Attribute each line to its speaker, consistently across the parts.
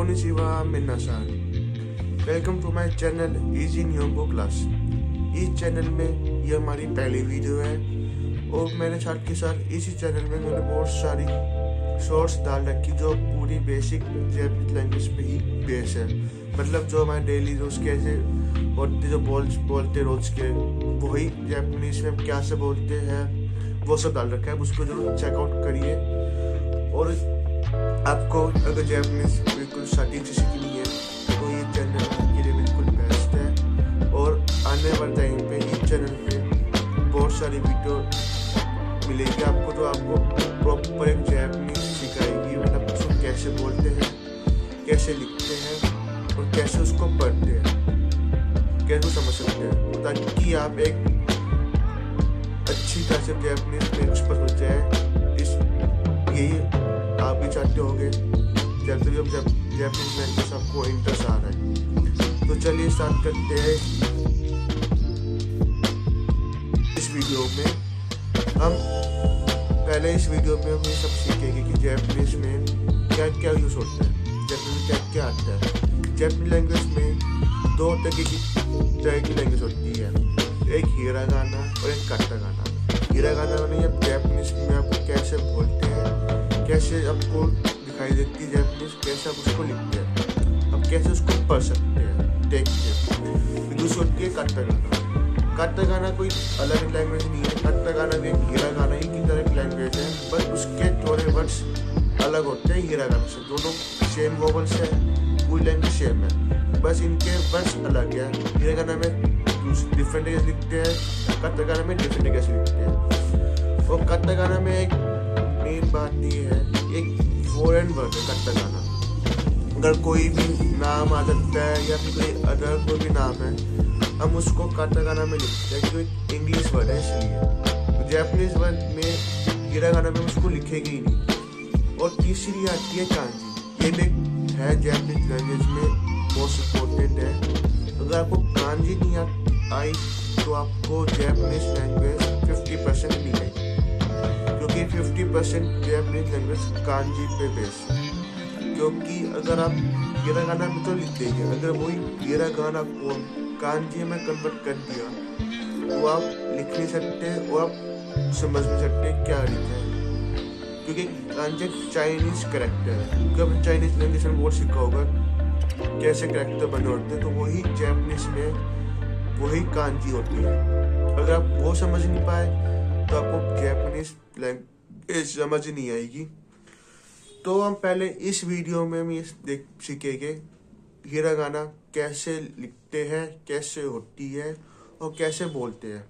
Speaker 1: Konnichiwa Minasan. Welcome to my channel easy न्योंगो class. इस channel में ये हमारी पहली वीडियो है और मेरे साथ के साथ इसी चैनल में मैंने बहुत सारी शॉर्ट्स डाल रखी जो पूरी बेसिक जैपनीज लैंग्वेज पे ही बेस है। मतलब जो हमारे डेली रोज कैसे होते जो बोलते रोज के वही जैपनीज में क्या से बोलते हैं वो सब डाल रखा है। उसको जरूर चेकआउट करिए। और आपको अगर जैपनीज बिल्कुल स्टार्टिंग से सीखनी है तो ये चैनल आपके लिए बिल्कुल बेस्ट है। और आने वाले टाइम पे इस चैनल पे बहुत सारी वीडियो मिलेगी आपको जो आपको प्रॉपर एक जैपनीज सिखाएगी। मतलब उसको कैसे बोलते हैं, कैसे लिखते हैं और कैसे उसको पढ़ते हैं, कैसे समझ सकते हैं, ताकि आप एक अच्छी तरह से जैपनीज में एक्सपर्ट हो जाए। यही आप भी चाहते होंगे जब जैपनीज लैंग्वेज आपको इंटरेस्ट आ रहा है। तो चलिए स्टार्ट करते हैं। इस वीडियो में हम इस वीडियो में हम ये सब सीखेंगे कि जैपनीज में क्या क्या यूज होता है, जैपनीज में क्या क्या आता है। जैपनीज लैंग्वेज में दो तरह की लैंग्वेज होती है, एक हिरागाना और एक काटागाना। हिरागाना में ये जैपनीज में आप कैसे बोलते हैं, कैसे आपको दिखाई देती है जैपनीज, कैसे आप उसको लिखते हैं, आप कैसे उसको पढ़ सकते हैं देख के। दूसरी होती है काटागाना। काटागाना कोई अलग लैंग्वेज नहीं है, काटागाना भी एक हिरागाना ही की तरह की लैंग्वेज है, बस उसके थोड़े वर्ड्स अलग होते हैं हिरागाना से। दोनों सेम वोवल्स है, पूरी लैंग्वेज सेम है, बस इनके वर्ड्स अलग है। हिरागाना में डिफरेंट कैसे लिखते हैं, काटागाना में डिफरेंट कैसे लिखते हैं। और काटागाना में एक मेन बात ये है, एक फॉरेन वर्ड है काटागाना। अगर कोई भी नाम आ जाता है या फिर कोई अदर कोई भी नाम है, हम उसको काटागाना में लिखते हैं क्योंकि इंग्लिश वर्ड है इसलिए। जैपनीज वर्ड में हिरागाना में उसको लिखेंगे ही नहीं। और तीसरी आती है कांजी। ये भी है जैपनीज लैंग्वेज में मोस्ट इम्पोर्टेंट है। अगर आपको कांजी नहीं आई तो आपको जैपनीज लैंग्वेज 50% मिलेगी, क्योंकि 50% जैपनीज लैंग्वेज कांजी पे बेस्ड है। क्योंकि अगर आप हिरागाना में तो लिख देंगे, अगर वही हिरागाना को कांजी में कन्वर्ट कर दिया तो आप लिख नहीं सकते और आप समझ नहीं सकते क्या लिखा है, क्योंकि कांजी चाइनीज कैरेक्टर है। क्योंकि आपने चाइनीज लैंग्वेज में बहुत सीखा होगा कैसे कैरेक्टर बने होते हैं, तो वही जैपनीज में वही कांजी होती है। अगर आप वो समझ नहीं पाए तो आपको जैपनीज लैंग्वेज समझ नहीं आएगी। तो हम पहले इस वीडियो में हम ये सीखेंगे हिरागाना कैसे लिखते हैं, कैसे होती है और कैसे बोलते हैं।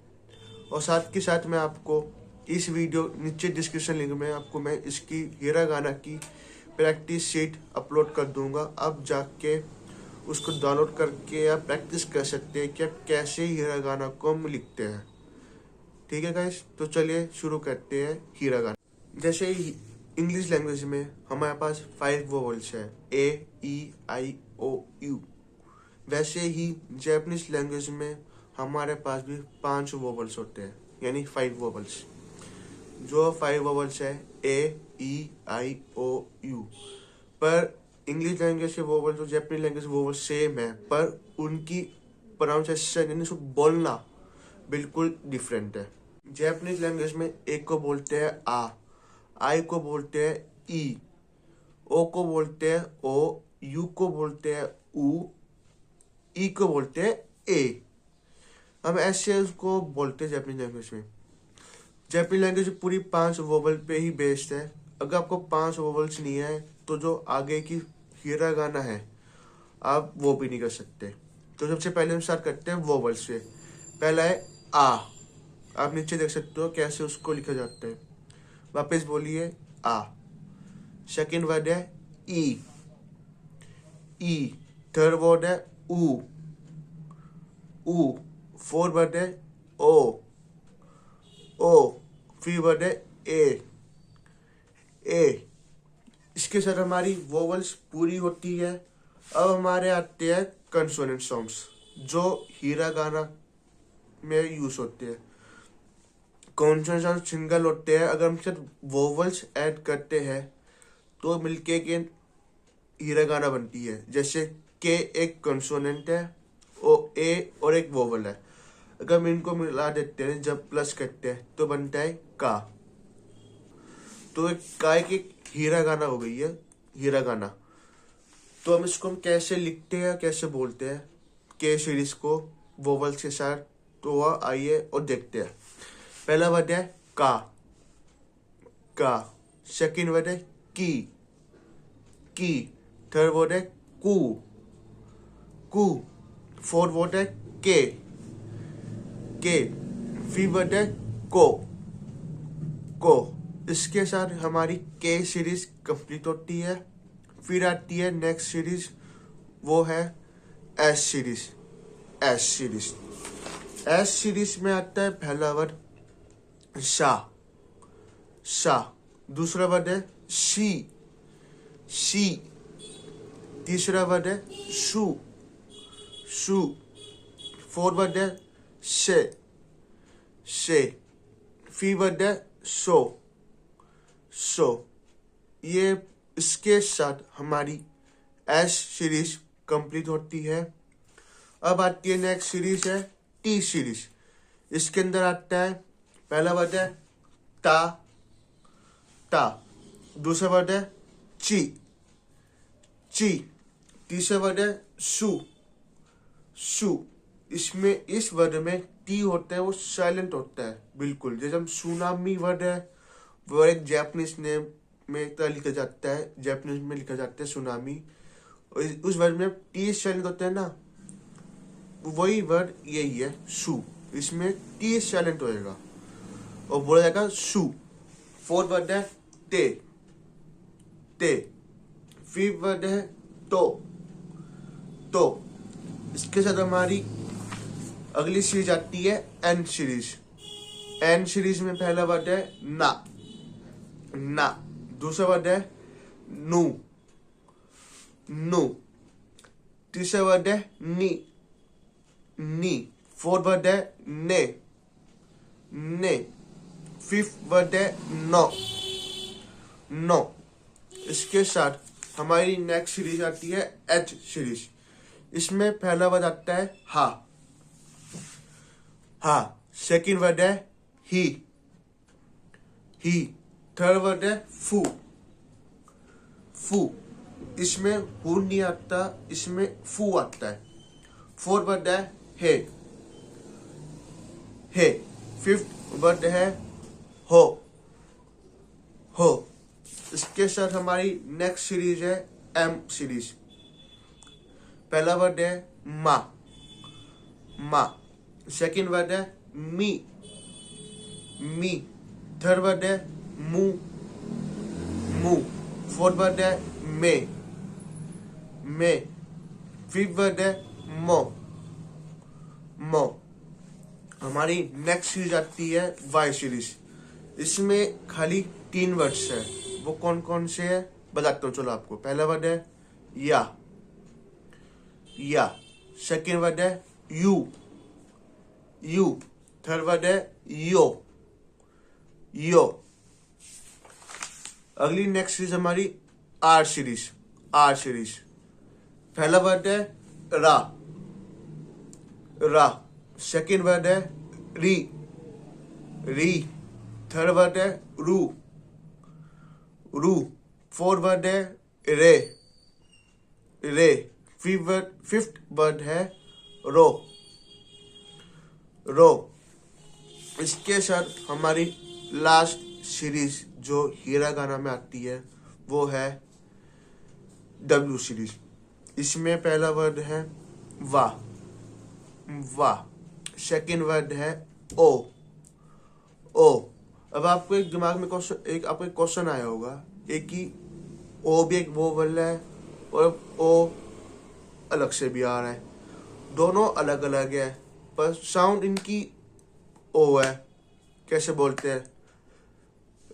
Speaker 1: और साथ के साथ मैं आपको इस वीडियो नीचे डिस्क्रिप्शन लिंक में आपको मैं इसकी हिरागाना की प्रैक्टिस शीट अपलोड कर दूंगा। आप जाके उसको डाउनलोड करके आप प्रैक्टिस कर सकते हैं कि आप कैसे हिरागाना को हम लिखते हैं। ठीक है गाइस, तो चलिए शुरू करते हैं हिरागाना। जैसे इंग्लिश लैंग्वेज में हमारे पास 5 वोवल्स है, ए, ई, आई, ओ, यू। वैसे ही जैपनीज लैंग्वेज में हमारे पास भी 5 वोवल्स होते हैं, यानी 5 वोवल्स। जो 5 वोवल्स है ए, ई, आई, ओ, यू। पर इंग्लिश लैंग्वेज के वोवल्स और जैपनीज लैंग्वेज वोवल्स सेम है, पर उनकी प्रोनाउंसिएशन यानी उसको बोलना बिल्कुल डिफरेंट है। जैपनीज लैंग्वेज में एक को बोलते हैं आ, आई को बोलते हैं ई, ओ को बोलते हैं ओ, यू को बोलते हैं ऊ, ई को बोलते हैं ए। हम ऐसे उसको बोलते हैं जैपनीज लैंग्वेज में। जैपनीज लैंग्वेज पूरी 5 वोवल पे ही बेस्ड है। अगर आपको 5 वोवल्स नहीं है तो जो आगे की हिरागाना है आप वो भी नहीं कर सकते। तो सबसे पहले हम स्टार्ट करते हैं वोवल्स से। पहला है आ। आप नीचे देख सकते हो कैसे उसको लिखा जाता है। वापस बोलिए आ। सेकंड वर्ड है ई। ई। थर्ड वर्ड है ऊ। ऊ। फोर्थ वर्ड है ओ। ओ। फिफ्थ वर्ड है ए। ए। इसके साथ हमारी वोवल्स पूरी होती है। अब हमारे आते हैं कंसोनेंट साउंड्स जो हिरागाना में यूज होते हैं। कॉन्सोनेंट साउंड सिंगल होते हैं। अगर हम सिर्फ वोवल्स ऐड करते हैं तो मिलके के हिरागाना बनती है। जैसे के एक कंसोनेंट है और ए और एक वोवल है, अगर हम इनको मिला देते हैं जब प्लस करते हैं तो बनता है का। तो एक काय की हिरागाना हो गई है, हिरागाना। तो हम इसको हम कैसे लिखते हैं, कैसे बोलते हैं के सीरीज को वोवल्स के साथ, तो वह आइए और देखते हैं। पहला वर्ड है का, सेकंड वर्ड है की, थर्ड वर्ड है कू, फोर्थ वर्ड है के, फिफ्थ वर्ड है को। इसके साथ हमारी के सीरीज कंप्लीट होती है। फिर आती है नेक्स्ट सीरीज, वो है एस सीरीज में आता है पहला वर्ड शा, दूसरा वर्ड है शी, तीसरा वर्ड है शू, फोर्थ वर्ड है से, फिफ्थ वर्ड है सो। ये इसके साथ हमारी एस सीरीज कंप्लीट होती है। अब आती है नेक्स्ट सीरीज है टी सीरीज। इसके अंदर आता है पहला वर्ड है ता, दूसरा वर्ड है ची, तीसरा वर्ड है सू। इसमें इस वर्ड में टी होता है वो साइलेंट होता है बिल्कुल। जैसे हम सुनामी वर्ड है वो एक जापानीज नेम में तरह लिखा जाता है, जापानीज में लिखा जाता है सुनामी, उस वर्ड में टी साइलेंट होता है ना, वही वर्ड यही है सू। इसमें टी साइलेंट होएगा और बोला जाएगा सू। फोर्थ वर्ड है ते, फिफ्थ वर्ड है तो। इसके साथ हमारी अगली सीरीज आती है एन सीरीज में पहला वर्ड है ना, दूसरा वर्ड है नू, तीसरा वर्ड है नी, फोर्थ वर्ड है ने, फिफ्थ वर्ड है नो। इसके साथ हमारी नेक्स्ट सीरीज आती है एच सीरीज। इसमें पहला वर्ड आता है हा, सेकंड वर्ड है ही, थर्ड वर्ड है फू। इसमें हु नहीं आता, इसमें फू आता है। फोर्थ वर्ड है हे, फिफ्थ वर्ड है हो। इसके साथ हमारी नेक्स्ट सीरीज है एम सीरीज। पहला वर्ड है मा, सेकंड वर्ड है मी, थर्ड वर्ड है मू, फोर्थ वर्ड है मे, फिफ्थ वर्ड है मो। हमारी नेक्स्ट सीरीज आती है वाई सीरीज। इसमें खाली 3 वर्ड्स है, वो कौन कौन से है बताता हूँ चलो आपको। पहला वर्ड है या, सेकंड वर्ड है यू, थर्ड वर्ड है यो। अगली नेक्स्ट सीरीज हमारी आर सीरीज। पहला वर्ड है रा, सेकंड वर्ड है री, थर्ड वर्ड है रू, फोर्थ वर्ड है रे, फिफ्थ वर्ड है रो। इसके साथ हमारी लास्ट सीरीज जो हिरागाना में आती है वो है डब्ल्यू सीरीज। इसमें पहला वर्ड है वा, सेकंड वर्ड है ओ। अब आपको एक दिमाग में आपको एक क्वेश्चन आया होगा, एक ही ओ भी एक वोवल है और ओ अलग से भी आ रहा है, दोनों अलग अलग है पर साउंड इनकी ओ है, कैसे बोलते हैं?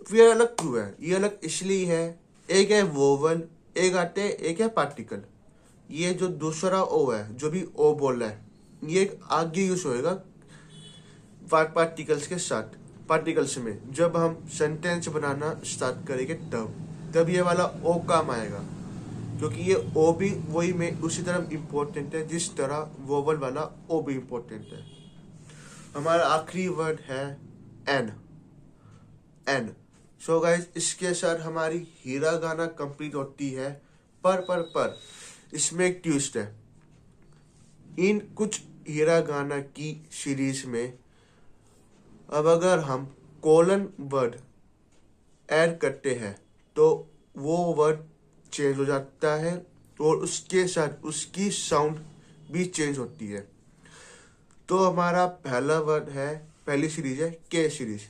Speaker 1: फिर अलग क्यों है? ये अलग इसलिए है, एक है वोवल, एक आते एक है पार्टिकल। ये जो दूसरा ओ है, जो भी ओ बोल रहा है, ये आगे यूज होएगा पार्टिकल्स के साथ। पार्टिकल्स में जब हम सेंटेंस बनाना स्टार्ट करेंगे तब ये वाला ओ काम आएगा, क्योंकि ये ओ भी वही में उसी तरह इम्पोर्टेंट है जिस तरह वोवल वाला ओ भी इम्पोर्टेंट है। हमारा आखिरी वर्ड है एन। एन। सो गाइज, इसके साथ हमारी हीरा गाना कंप्लीट होती है। पर इसमें एक ट्विस्ट है। इन कुछ हीरा गाना की सीरीज में अब अगर हम कोलन वर्ड ऐड करते हैं तो वो वर्ड चेंज हो जाता है और उसके साथ उसकी साउंड भी चेंज होती है। तो हमारा पहला वर्ड है, पहली सीरीज है के सीरीज।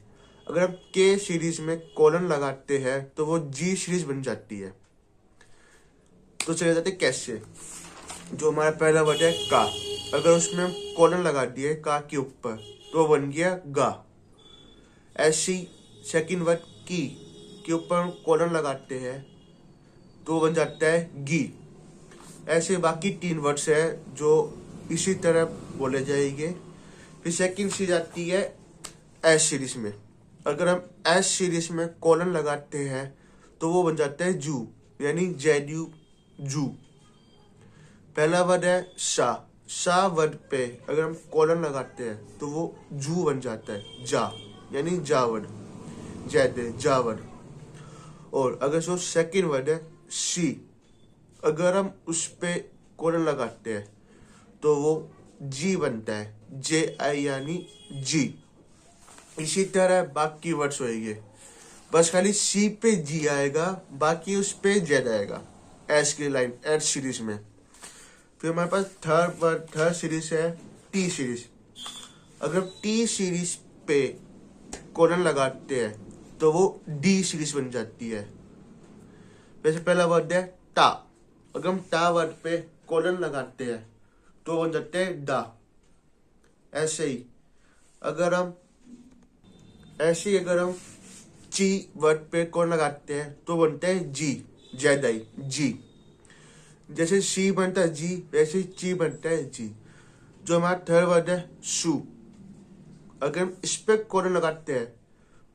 Speaker 1: अगर हम के सीरीज में कोलन लगाते हैं तो वो जी सीरीज बन जाती है। तो चले जाते कैसे। जो हमारा पहला वर्ड है का, अगर उसमें हम कोलन लगा दिए का के ऊपर तो बन गया गा। ऐसी सेकंड वर्ड की के ऊपर हम कोलन लगाते हैं तो बन जाता है गी। ऐसे बाकी 3 वर्ड्स है जो इसी तरह बोले जाएंगे। फिर सेकंड सीरीज आती है एस सीरीज में। अगर हम एस सीरीज में कोलन लगाते हैं तो वो बन जाता है जू, यानी जेड्यू जू। पहला वर्ड है सा वर्ड पे अगर हम कोलन लगाते हैं तो वो जू बन जाता है जा, यानी जावड़, जैदे जावड़। और अगर सो सेकंड वर्ड है सी, अगर हम उस पे कोलन लगाते हैं तो वो जी बनता है, जे आई यानी जी। इसी तरह बाकी वर्ड्स होंगे, बस खाली सी पे जी आएगा, बाकी उस पे जेड आएगा एस की लाइन एच सीरीज में। फिर हमारे पास थर्ड सीरीज है टी सीरीज। अगर हम टी सीरीज पे कोलन लगाते हैं तो वो डी सीरीज बन जाती है। वैसे पहला वर्ड है टा, अगर हम टा वर्ड पे कोलन लगाते हैं तो बन जाते हैं डा। ऐसे ही अगर हम ची वर्ड पे कोलन लगाते हैं तो बनता है जी, जैदाई जी। जैसे सी बनता है जी वैसे ची बनता है जी। जो हमारा थर्ड वर्ड है सू, अगर हम इस पे कोलन लगाते हैं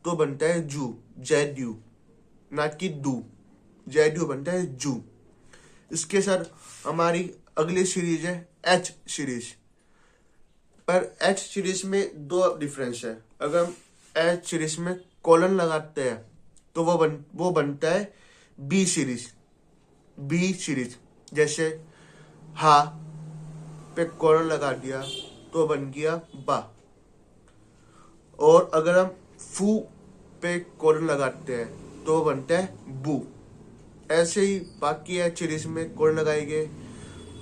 Speaker 1: तो बनता है जू, जैड्यू, ना कि डू, जैड्यू बनता है जू। इसके साथ हमारी अगली सीरीज है एच सीरीज। पर एच सीरीज में 2 डिफरेंस है। अगर हम एच सीरीज में कोलन लगाते हैं तो वो बनता है बी सीरीज, बी सीरीज। जैसे हा पे कोलन लगा दिया तो बन गया बा। और अगर हम फू पे कोलन लगाते हैं तो बनता है बू। ऐसे ही बाकी एच सीरीज में कोलन लगाएंगे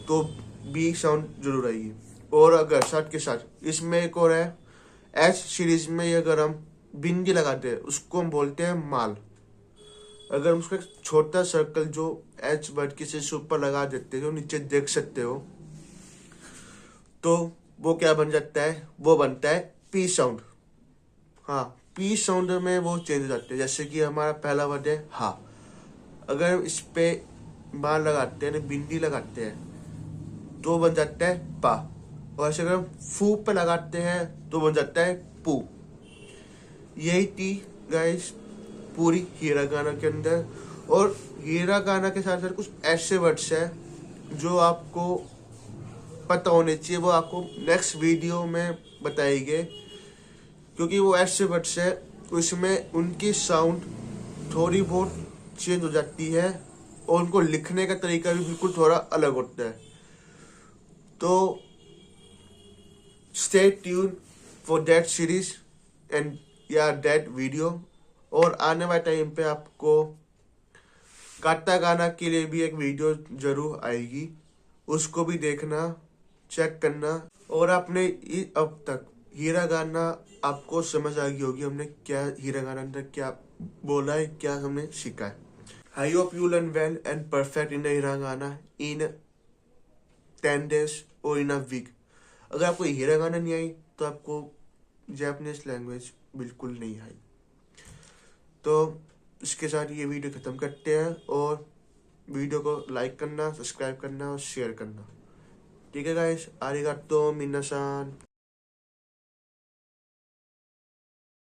Speaker 1: तो बी साउंड जरूर आएगी। और अगर साथ के साथ इसमें एक और है एच सीरीज में, अगर हम बिंदी लगाते हैं उसको हम बोलते हैं माल। अगर हम उसका छोटा सर्कल जो एच वर्ड के से ऊपर लगा देते हैं, जो नीचे देख सकते हो, तो वो क्या बन जाता है, वो बनता है पी साउंड। हाँ, पी साउंड में वो चेंज हो जाते हैं। जैसे कि हमारा पहला वर्ड है हा, अगर हम इस पे माल लगाते हैं, बिंदी लगाते हैं तो बन जाता है पा। और ऐसे अगर हम फू पे लगाते हैं तो बन जाता है पू। यही थी गाइस पूरी हीरा गाना के अंदर। और हीरा गाना के साथ साथ कुछ ऐसे वर्ड्स हैं जो आपको पता होने चाहिए, वो आपको नेक्स्ट वीडियो में बताएंगे। क्योंकि वो ऐसे वर्ड्स है उसमें उनकी साउंड थोड़ी बहुत चेंज हो जाती है और उनको लिखने का तरीका भी बिल्कुल थोड़ा अलग होता है। तो stay tune for that series and या दैट वीडियो। और आने वाले टाइम पे आपको काटा गाना के लिए भी एक वीडियो जरूर आएगी, उसको भी देखना, चेक करना। और आपने अब तक हीरा गाना आपको समझ आ गई होगी, हमने क्या हीरा गाना अंदर क्या बोला है, क्या हमने सीखा है। I hope you learn well and perfect in हीरा गाना इन 10 days और इन अ वीक। अगर आपको हीरा गाना नहीं आई तो आपको जापानीज लैंग्वेज बिल्कुल नहीं आई। तो इसके साथ ये वीडियो ख़त्म करते हैं और वीडियो को लाइक करना, सब्सक्राइब करना और शेयर करना। ठीक है गाइस, आरिगातो मिनासान।